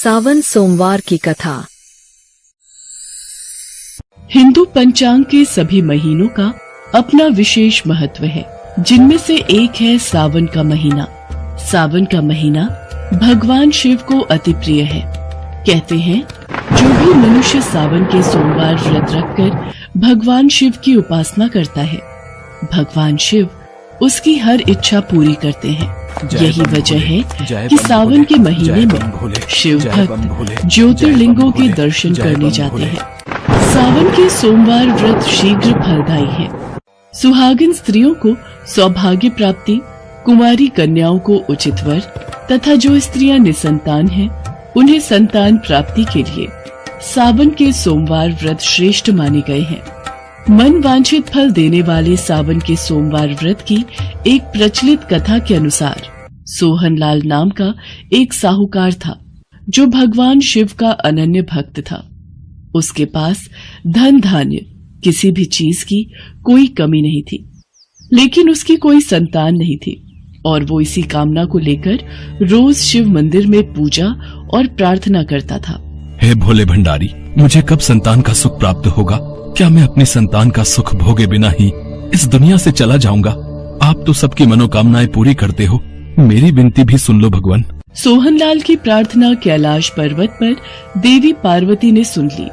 सावन सोमवार की कथा। हिंदू पंचांग के सभी महीनों का अपना विशेष महत्व है, जिनमें से एक है सावन का महीना। सावन का महीना भगवान शिव को अति प्रिय है। कहते हैं, जो भी मनुष्य सावन के सोमवार व्रत रखकर भगवान शिव की उपासना करता है, भगवान शिव उसकी हर इच्छा पूरी करते हैं। यही वजह है कि सावन के महीने में शिव भक्त ज्योतिर्लिंगों के दर्शन करने जाते हैं। सावन के सोमवार व्रत शीघ्र फलदायी है। सुहागिन स्त्रियों को सौभाग्य प्राप्ति, कुमारी कन्याओं को उचित वर तथा जो स्त्रियां निसंतान हैं, उन्हें संतान प्राप्ति के लिए सावन के सोमवार व्रत श्रेष्ठ माने गए हैं। मन वांछित फल देने वाले सावन के सोमवार व्रत की एक प्रचलित कथा के अनुसार सोहनलाल नाम का एक साहूकार था, जो भगवान शिव का अनन्य भक्त था। उसके पास धन धान्य किसी भी चीज की कोई कमी नहीं थी, लेकिन उसकी कोई संतान नहीं थी और वो इसी कामना को लेकर रोज शिव मंदिर में पूजा और प्रार्थना करता था। हे भोले भंडारी, मुझे कब संतान का सुख प्राप्त होगा? क्या मैं अपनी संतान का सुख भोगे बिना ही इस दुनिया से चला जाऊंगा? आप तो सबकी मनोकामनाएं पूरी करते हो, मेरी विनती भी सुन लो भगवान। सोहनलाल की प्रार्थना कैलाश पर्वत पर देवी पार्वती ने सुन ली।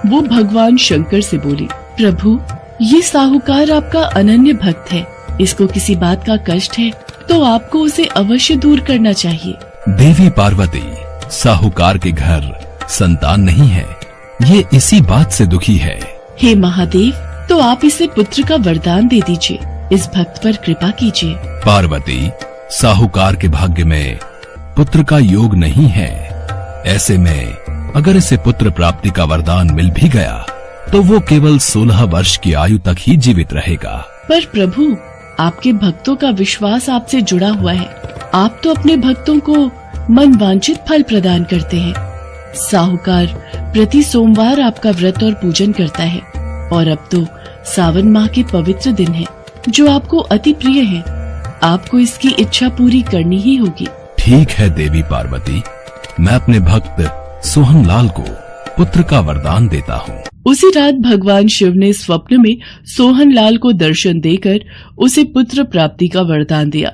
वो भगवान शंकर से बोली, प्रभु, ये साहूकार आपका अनन्य भक्त है, इसको किसी बात का कष्ट है तो आपको उसे अवश्य दूर करना चाहिए। देवी पार्वती, साहूकार के घर संतान नहीं है, ये इसी बात से दुखी है। हे महादेव, तो आप इसे पुत्र का वरदान दे दीजिए, इस भक्त पर कृपा कीजिए। पार्वती, साहूकार के भाग्य में पुत्र का योग नहीं है। ऐसे में अगर इसे पुत्र प्राप्ति का वरदान मिल भी गया तो वो केवल 16 वर्ष की आयु तक ही जीवित रहेगा। पर प्रभु, आपके भक्तों का विश्वास आपसे जुड़ा हुआ है। आप तो अपने भक्तों को मन वांछित फल प्रदान करते हैं। साहूकार प्रति सोमवार आपका व्रत और पूजन करता है और अब तो सावन माह के पवित्र दिन है, जो आपको अति प्रिय है। आपको इसकी इच्छा पूरी करनी ही होगी। ठीक है देवी पार्वती, मैं अपने भक्त सोहनलाल को पुत्र का वरदान देता हूँ। उसी रात भगवान शिव ने स्वप्न में सोहनलाल को दर्शन देकर उसे पुत्र प्राप्ति का वरदान दिया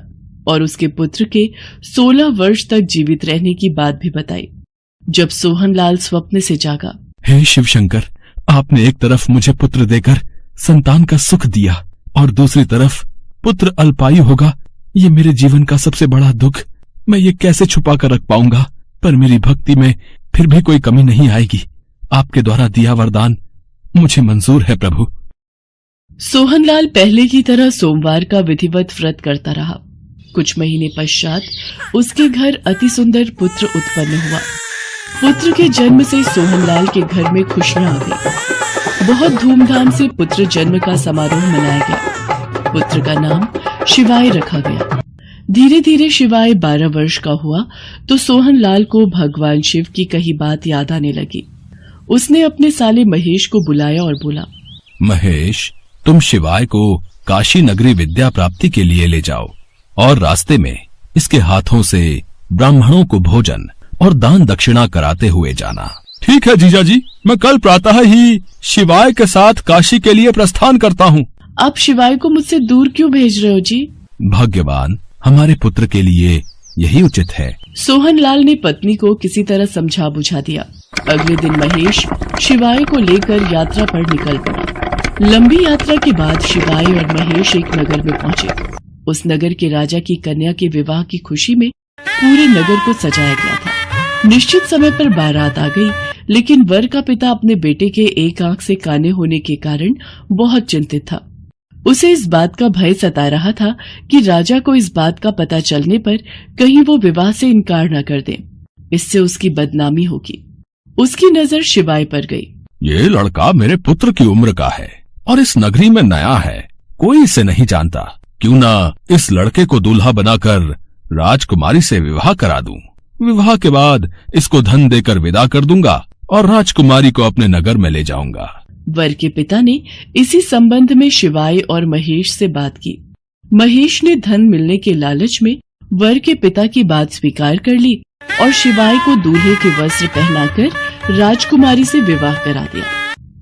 और उसके पुत्र के 16 वर्ष तक जीवित रहने की बात भी बताई। जब सोहनलाल स्वप्न से जागा, हे शिव शंकर, आपने एक तरफ मुझे पुत्र देकर संतान का सुख दिया और दूसरी तरफ पुत्र अल्पायु होगा। ये मेरे जीवन का सबसे बड़ा दुख, मैं ये कैसे छुपा कर रख पाऊंगा? पर मेरी भक्ति में फिर भी कोई कमी नहीं आएगी। आपके द्वारा दिया वरदान मुझे मंजूर है प्रभु। सोहनलाल पहले की तरह सोमवार का विधिवत व्रत करता रहा। कुछ महीने पश्चात उसके घर अति सुंदर पुत्र उत्पन्न हुआ। पुत्र के जन्म से सोहनलाल के घर में खुशियां आ गई। बहुत धूमधाम से पुत्र जन्म का समारोह मनाया गया। पुत्र का नाम शिवाय रखा गया। धीरे धीरे शिवाय 12 वर्ष का हुआ तो सोहनलाल को भगवान शिव की कही बात याद आने लगी। उसने अपने साले महेश को बुलाया और बोला, महेश, तुम शिवाय को काशी नगरी विद्या प्राप्ति के लिए ले जाओ और रास्ते में इसके हाथों से ब्राह्मणों को भोजन और दान दक्षिणा कराते हुए जाना। ठीक है जीजा जी, मैं कल प्रातः ही शिवाय के साथ काशी के लिए प्रस्थान करता हूँ। आप शिवाय को मुझसे दूर क्यों भेज रहे हो जी? भाग्यवान, हमारे पुत्र के लिए यही उचित है। सोहनलाल ने पत्नी को किसी तरह समझा बुझा दिया। अगले दिन महेश शिवाय को लेकर यात्रा पर निकल पड़ा। लंबी यात्रा के बाद शिवाय और महेश एक नगर में पहुँचे। उस नगर के राजा की कन्या के विवाह की खुशी में पूरे नगर को सजाया गया था। निश्चित समय पर बारात आ गई, लेकिन वर का पिता अपने बेटे के एक आंख से काने होने के कारण बहुत चिंतित था। उसे इस बात का भय सता रहा था कि राजा को इस बात का पता चलने पर कहीं वो विवाह से इनकार न कर दे, इससे उसकी बदनामी होगी। उसकी नजर शिवाय पर गई। ये लड़का मेरे पुत्र की उम्र का है और इस नगरी में नया है, कोई इसे नहीं जानता। क्यों ना इस लड़के को दूल्हा बनाकर राजकुमारी से विवाह करा दूं। विवाह के बाद इसको धन देकर विदा कर दूंगा और राजकुमारी को अपने नगर में ले जाऊंगा। वर के पिता ने इसी संबंध में शिवाय और महेश से बात की। महेश ने धन मिलने के लालच में वर के पिता की बात स्वीकार कर ली और शिवाय को दूल्हे के वस्त्र पहनाकर राजकुमारी से विवाह करा दिया।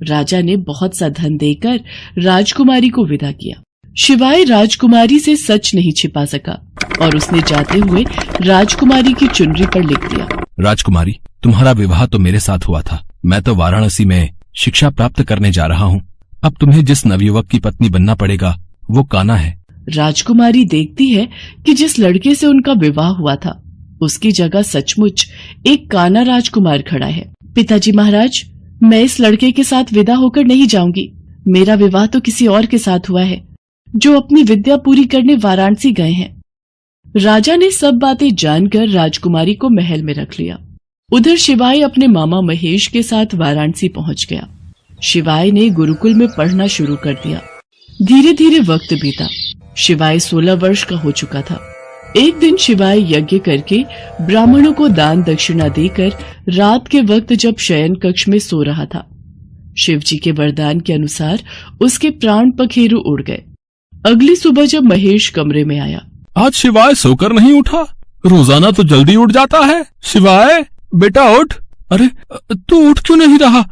राजा ने बहुत सा धन देकर राजकुमारी को विदा किया। शिवाय राजकुमारी से सच नहीं छिपा सका और उसने जाते हुए राजकुमारी की चुनरी पर लिख दिया, राजकुमारी, तुम्हारा विवाह तो मेरे साथ हुआ था। मैं तो वाराणसी में शिक्षा प्राप्त करने जा रहा हूँ। अब तुम्हें जिस नवयुवक की पत्नी बनना पड़ेगा वो काना है। राजकुमारी देखती है कि जिस लड़के से उनका विवाह हुआ था उसकी जगह सचमुच एक काना राजकुमार खड़ा है। पिताजी महाराज, मैं इस लड़के के साथ विदा होकर नहीं जाऊंगी। मेरा विवाह तो किसी और के साथ हुआ है जो अपनी विद्या पूरी करने वाराणसी गए हैं। राजा ने सब बातें जानकर राजकुमारी को महल में रख लिया। उधर शिवाय अपने मामा महेश के साथ वाराणसी पहुंच गया। शिवाय ने गुरुकुल में पढ़ना शुरू कर दिया। धीरे धीरे वक्त बीता। शिवाय 16 वर्ष का हो चुका था। एक दिन शिवाय यज्ञ करके ब्राह्मणों को दान दक्षिणा देकर रात के वक्त जब शयन कक्ष में सो रहा था, शिवजी के वरदान के अनुसार उसके प्राण पखेरु उड़ गए। अगली सुबह जब महेश कमरे में आया, आज शिवाय सोकर नहीं उठा? रोजाना तो जल्दी उठ जाता है। शिवाय बेटा उठ। अरे तू उठ क्यों नहीं रहा?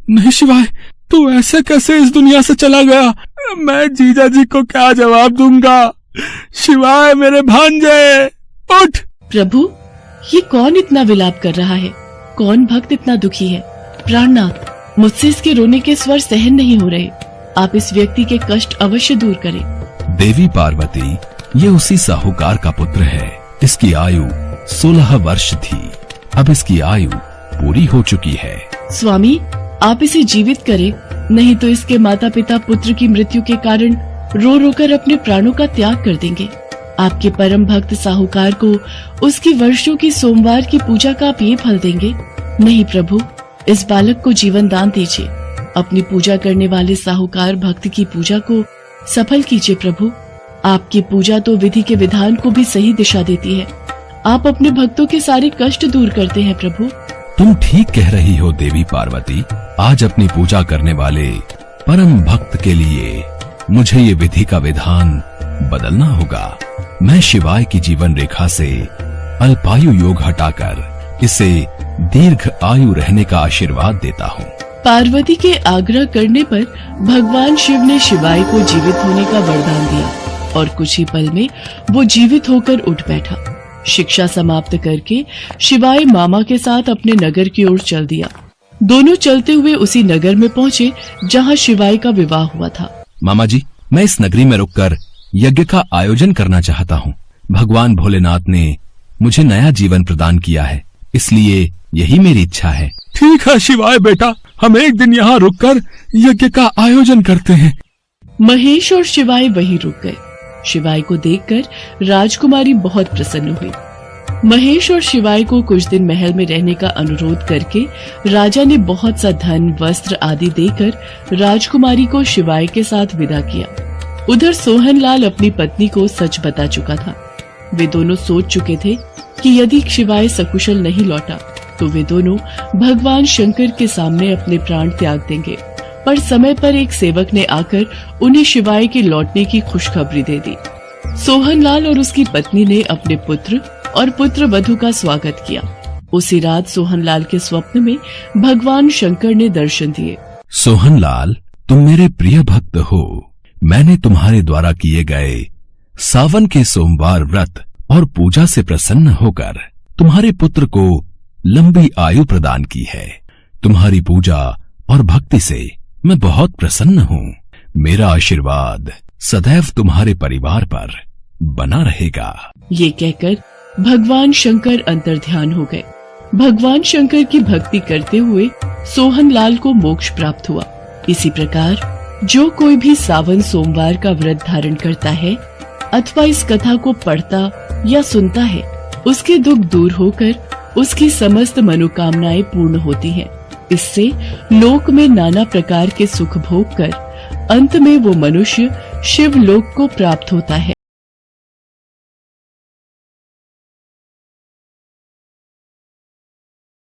नहीं शिवाय, तू ऐसे कैसे इस दुनिया से चला गया? मैं जीजा जी को क्या जवाब दूंगा? शिवाय मेरे भांजे, उठ। प्रभु, ये कौन इतना विलाप कर रहा है? कौन भक्त इतना दुखी है? प्राणनाथ, मुझसे इसके रोने के स्वर सहन नहीं हो रहे। आप इस व्यक्ति के कष्ट अवश्य दूर करें। देवी पार्वती, ये उसी साहूकार का पुत्र है। इसकी आयु 16 वर्ष थी। अब इसकी आयु पूरी हो चुकी है। स्वामी, आप इसे जीवित करें, नहीं तो इसके माता पिता पुत्र की मृत्यु के कारण रो रो कर अपने प्राणों का त्याग कर देंगे। आपके परम भक्त साहूकार को उसकी वर्षों की सोमवार की पूजा का आप ये फल देंगे? नहीं प्रभु, इस बालक को जीवन दान दीजिए। अपनी पूजा करने वाले साहूकार भक्त की पूजा को सफल कीजिए प्रभु। आपकी पूजा तो विधि के विधान को भी सही दिशा देती है। आप अपने भक्तों के सारे कष्ट दूर करते हैं प्रभु। तुम ठीक कह रही हो देवी पार्वती। आज अपनी पूजा करने वाले परम भक्त के लिए मुझे ये विधि का विधान बदलना होगा। मैं शिवाय की जीवन रेखा से अल्पायु योग हटाकर इसे दीर्घ आयु रहने का आशीर्वाद देता हूँ। पार्वती के आग्रह करने पर भगवान शिव ने शिवाय को जीवित होने का वरदान दिया और कुछ ही पल में वो जीवित होकर उठ बैठा। शिक्षा समाप्त करके शिवाय मामा के साथ अपने नगर की ओर चल दिया। दोनों चलते हुए उसी नगर में पहुँचे जहाँ शिवाय का विवाह हुआ था। मामा जी, मैं इस नगरी में रुककर यज्ञ का आयोजन करना चाहता हूँ। भगवान भोलेनाथ ने मुझे नया जीवन प्रदान किया है, इसलिए यही मेरी इच्छा है। ठीक है शिवाय बेटा, हम एक दिन यहाँ रुककर यज्ञ का आयोजन करते हैं। महेश और शिवाय वहीं रुक गए। शिवाय को देखकर राजकुमारी बहुत प्रसन्न हुई। महेश और शिवाय को कुछ दिन महल में रहने का अनुरोध करके राजा ने बहुत सा धन, वस्त्र आदि देकर राजकुमारी को शिवाय के साथ विदा किया। उधर सोहनलाल अपनी पत्नी को सच बता चुका था। वे दोनों सोच चुके थे कि यदि शिवाय सकुशल नहीं लौटा तो वे दोनों भगवान शंकर के सामने अपने प्राण त्याग देंगे। पर समय पर एक सेवक ने आकर उन्हें शिवाय के लौटने की खुशखबरी दे दी। सोहनलाल और उसकी पत्नी ने अपने पुत्र और पुत्र वधू का स्वागत किया। उसी रात सोहनलाल के स्वप्न में भगवान शंकर ने दर्शन दिए। सोहनलाल, तुम मेरे प्रिय भक्त हो। मैंने तुम्हारे द्वारा किए गए सावन के सोमवार व्रत और पूजा से प्रसन्न होकर तुम्हारे पुत्र को लंबी आयु प्रदान की है। तुम्हारी पूजा और भक्ति से मैं बहुत प्रसन्न हूँ। मेरा आशीर्वाद सदैव तुम्हारे परिवार पर बना रहेगा। ये कहकर भगवान शंकर अंतर्ध्यान हो गए। भगवान शंकर की भक्ति करते हुए सोहनलाल को मोक्ष प्राप्त हुआ। इसी प्रकार जो कोई भी सावन सोमवार का व्रत धारण करता है अथवा इस कथा को पढ़ता या सुनता है, उसके दुख दूर होकर उसकी समस्त मनोकामनाएं पूर्ण होती हैं। इससे लोक में नाना प्रकार के सुख भोग कर अंत में वो मनुष्य शिव लोक को प्राप्त होता है।